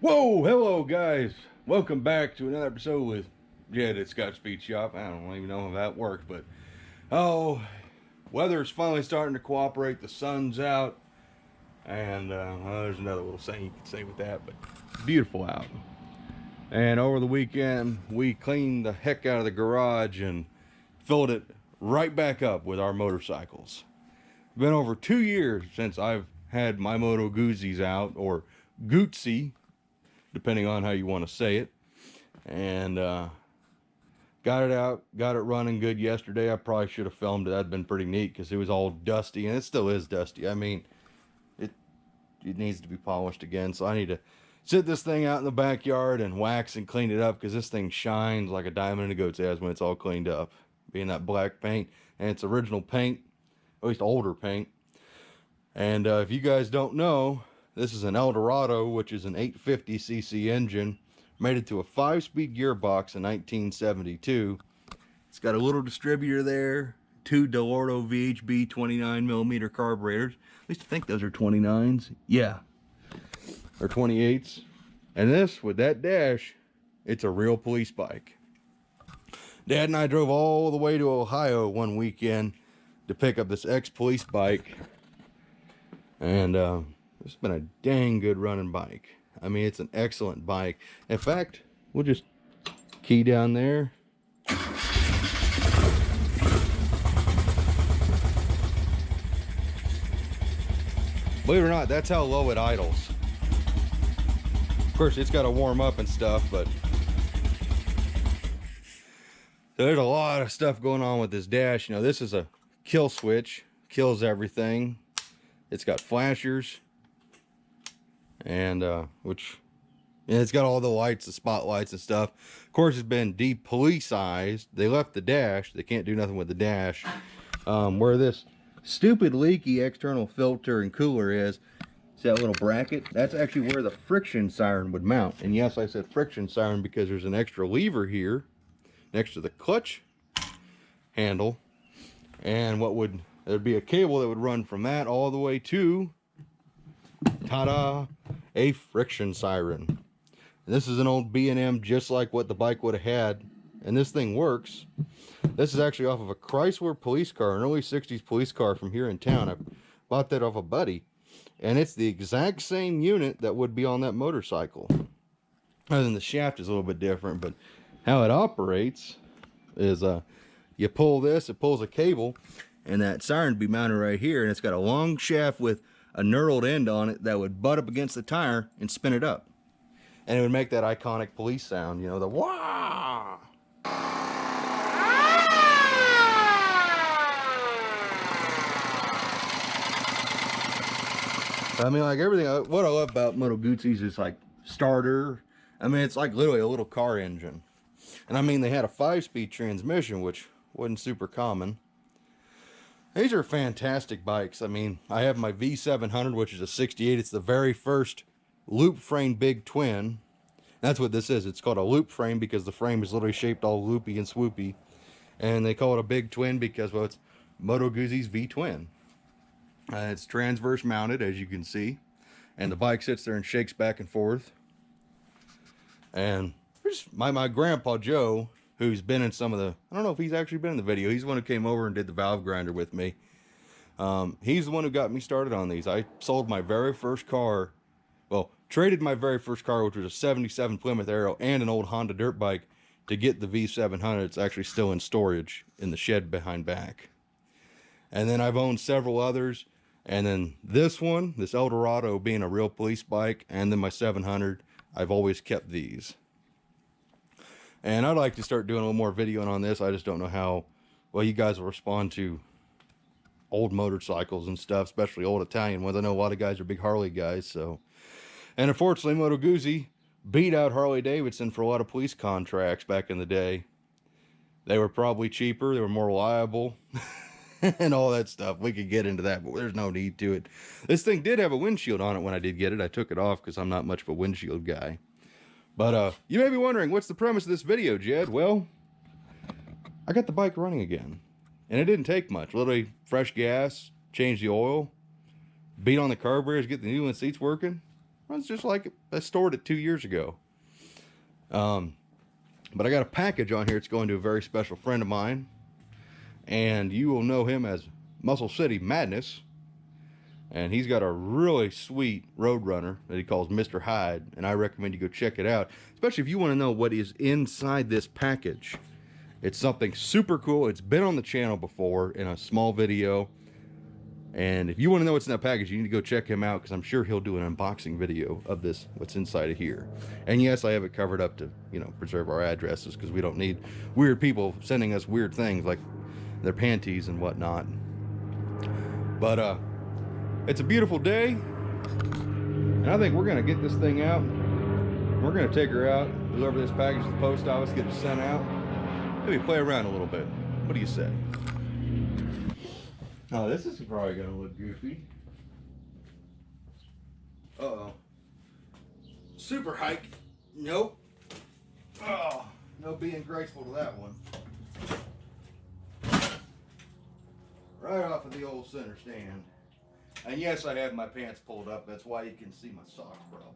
Whoa, hello guys. Welcome back to another episode with Jed at Scott's Speed Shop. I don't even know how that works, but weather's finally starting to cooperate. The sun's out, and well, there's another little saying you can say with that, but beautiful out. And over the weekend, we cleaned the heck out of the garage and filled it right back up with our motorcycles. It's been over 2 years since I've had my Moto Guzzis out, or Guzzi, depending on how you want to say it. And got it out, got it running good yesterday. I probably should have filmed it. That'd been pretty neat because it was all dusty, and it still is dusty. I mean, it needs to be polished again, so I need to sit this thing out in the backyard and wax and clean it up, because this thing shines like a diamond in a goat's ass when it's all cleaned up, being that black paint. And it's original paint, at least older paint. And if you guys don't know, this is an Eldorado, which is an 850cc engine. Made it to a 5-speed gearbox in 1972. It's got a little distributor there, 2 Eldorado VHB 29mm carburetors. At least I think those are 29s. Yeah, or 28s. And this, with that dash, it's a real police bike. Dad and I drove all the way to Ohio one weekend to pick up this ex-police bike. And it's been a dang good running bike. I mean, it's an excellent bike. In fact, we'll just key down there. Believe it or not, that's how low it idles. Of course, it's got to warm up and stuff, but so there's a lot of stuff going on with this dash. You know, this is a kill switch, kills everything. It's got flashers, and it's got all the lights, the spotlights and stuff. Of course, it's been depoliceized. They left the dash. They can't do nothing with the dash. Where this stupid leaky external filter and cooler is, see that little bracket? That's actually where the friction siren would mount. And yes, I said friction siren because there's an extra lever here next to the clutch handle. And there'd be a cable that would run from that all the way to, ta-da, a friction siren. And this is an old B&M, just like what the bike would have had. And this thing works. This is actually off of a Chrysler police car, an early 60s police car from here in town. I bought that off a buddy. And it's the exact same unit that would be on that motorcycle. Other than the shaft is a little bit different, but how it operates is you pull this, it pulls a cable, and that siren would be mounted right here, and it's got a long shaft with a knurled end on it that would butt up against the tire and spin it up. And it would make that iconic police sound, you know, the wah! I mean, like everything, what I love about Moto Guzzis is like starter. I mean, it's like literally a little car engine. And I mean, they had a 5-speed transmission, which wasn't super common. These are fantastic bikes. I mean, I have my V700, which is a 68. It's the very first loop frame big twin. That's what this is. It's called a loop frame because the frame is literally shaped all loopy and swoopy. And they call it a big twin because, well, it's Moto Guzzi's V-twin. It's transverse mounted, as you can see. And the bike sits there and shakes back and forth. And there's my grandpa Joe, who's been in some of the, I don't know if he's actually been in the video. He's the one who came over and did the valve grinder with me. He's the one who got me started on these. I sold my very first car, well, traded my very first car, which was a 77 Plymouth Arrow and an old Honda dirt bike, to get the V700. It's actually still in storage in the shed behind back. And then I've owned several others. And then this one, this Eldorado, being a real police bike, and then my 700, I've always kept these. And I'd like to start doing a little more videoing on this. I just don't know how well you guys will respond to old motorcycles and stuff, especially old Italian ones. I know a lot of guys are big Harley guys, so. And unfortunately, Moto Guzzi beat out Harley Davidson for a lot of police contracts back in the day. They were probably cheaper, they were more reliable, and all that stuff. We could get into that, but there's no need to it. This thing did have a windshield on it when I did get it. I took it off because I'm not much of a windshield guy. But you may be wondering, what's the premise of this video, Jed? Well, I got the bike running again. And it didn't take much. Literally fresh gas, change the oil, beat on the carburetors, get the new seats working. Runs just like I stored it 2 years ago. But I got a package on here. It's going to a very special friend of mine. And you will know him as Muscle City Madness. And he's got a really sweet Roadrunner that he calls Mr. Hyde. And I recommend you go check it out. Especially if you want to know what is inside this package. It's something super cool. It's been on the channel before in a small video. And if you want to know what's in that package, you need to go check him out, because I'm sure he'll do an unboxing video of this, what's inside of here. And yes, I have it covered up to, you know, preserve our addresses, because we don't need weird people sending us weird things like their panties and whatnot. But it's a beautiful day, and I think we're going to get this thing out. We're going to take her out, deliver this package to the post office, get it sent out. Maybe play around a little bit. What do you say? Oh, this is probably gonna look goofy. Uh-oh. Super hike. Nope. Oh, no being graceful to that one. Right off of the old center stand. And yes, I have my pants pulled up. That's why you can see my socks probably.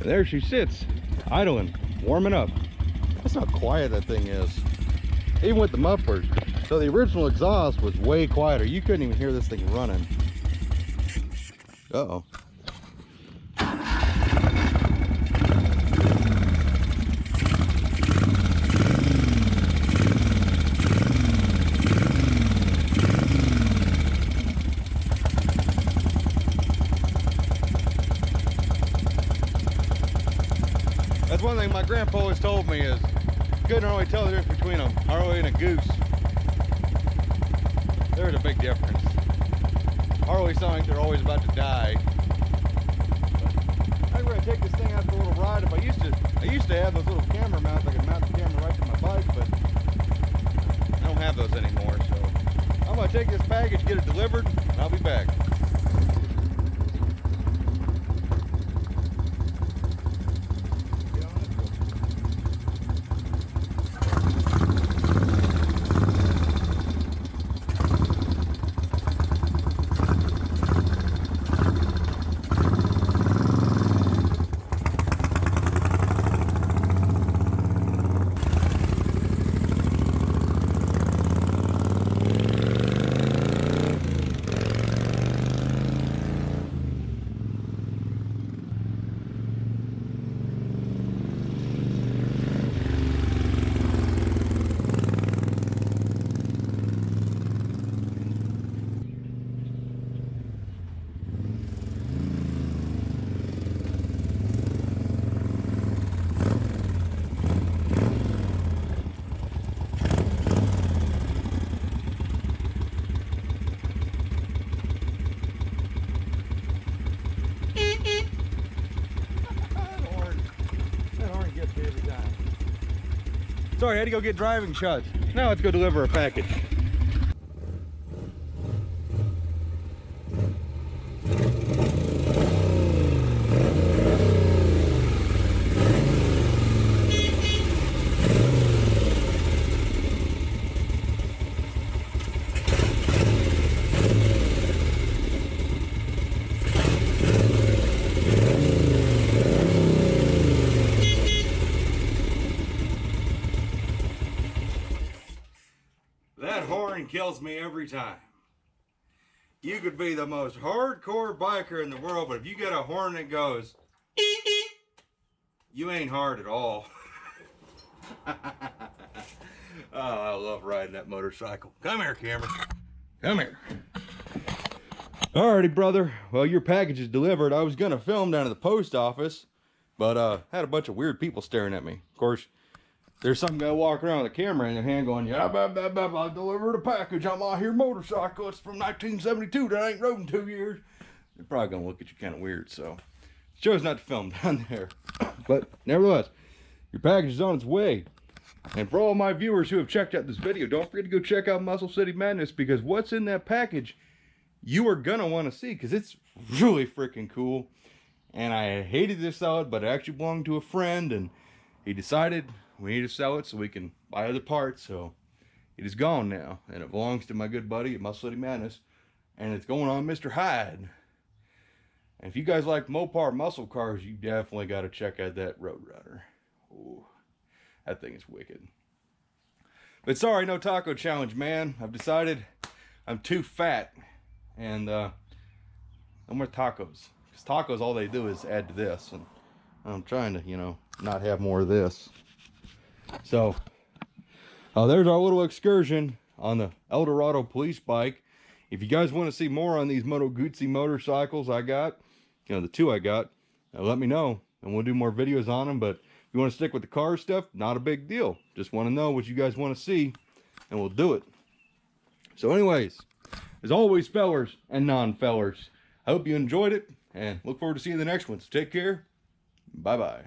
There she sits, idling, warming up. That's how quiet that thing is, even with the mufflers. So the original exhaust was way quieter. You couldn't even hear this thing running. Uh-oh. That's one thing my grandpa always told me is you couldn't really tell the difference between a Harley and a Goose. There's a big difference. Harleys sound like they're always about to die. But I'm gonna take this thing out for a little ride. I used to have those little camera mounts. I could mount the camera right to my bike, but I don't have those anymore. So I'm gonna take this package, get it delivered, and I'll be back. Sorry, I had to go get driving shots. Now let's go deliver a package. That horn kills me every time. You could be the most hardcore biker in the world, but if you get a horn that goes, you ain't hard at all. Oh, I love riding that motorcycle. Come here, Cameron. Come here. Alrighty, brother. Well, your package is delivered. I was going to film down at the post office, but had a bunch of weird people staring at me. Of course, there's some guy walking around with a camera in their hand going, yeah, blah, blah, blah, blah, delivered a package. I'm out here motorcycle. It's from 1972 that I ain't rode in 2 years. They're probably going to look at you kind of weird, so chose not to film down there. But nevertheless, your package is on its way. And for all my viewers who have checked out this video, don't forget to go check out Muscle City Madness, because what's in that package you are going to want to see, because it's really freaking cool. And I hated to sell it, but it actually belonged to a friend, and he decided we need to sell it so we can buy other parts. So it is gone now, and it belongs to my good buddy at Muscle City Madness, and it's going on Mr. Hyde. And if you guys like Mopar muscle cars, you definitely got to check out that Roadrunner. Ooh, that thing is wicked. But sorry, no taco challenge, man. I've decided I'm too fat, and no more tacos. Because tacos, all they do is add to this, and I'm trying to, you know, not have more of this. So, there's our little excursion on the Eldorado police bike. If you guys want to see more on these Moto Guzzi motorcycles I got, you know, the two I got, let me know, and we'll do more videos on them. But if you want to stick with the car stuff, not a big deal. Just want to know what you guys want to see, and we'll do it. So anyways, as always, fellers and non-fellers, I hope you enjoyed it, and look forward to seeing the next one. So take care. Bye-bye.